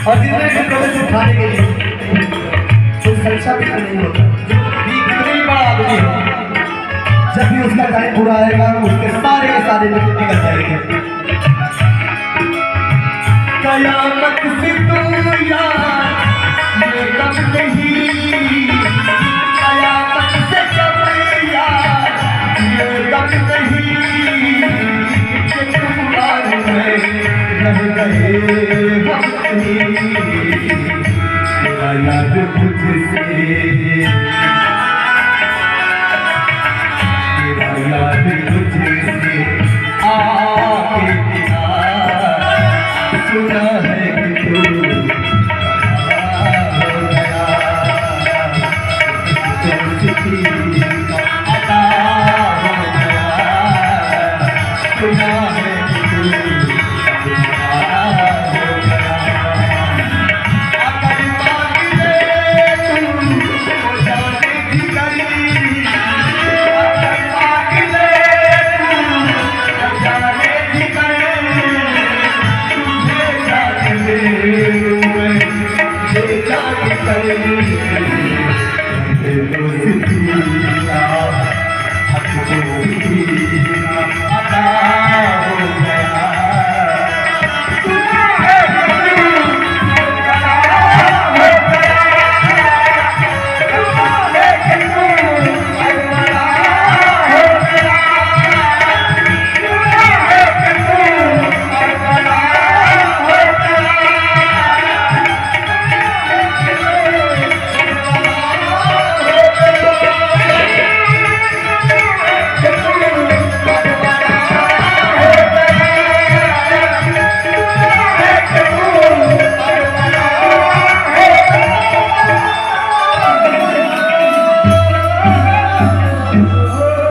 और जितने भी कदम उठाने के लिए तो संशय भी नहीं होता। भी कितने भी बड़ा आदमी हो, जब भी उसका टाइम पूरा आएगा उसके सारे के सारे लोग निकल जाएंगे। कयामत से तू यार ये कब नहीं, कयामत से कब यार ये कब नहीं, कि तुम्हारे में रह गए हम कहीं, तेरा याद मुझसे, तेरा याद मुझसे आके सुना है।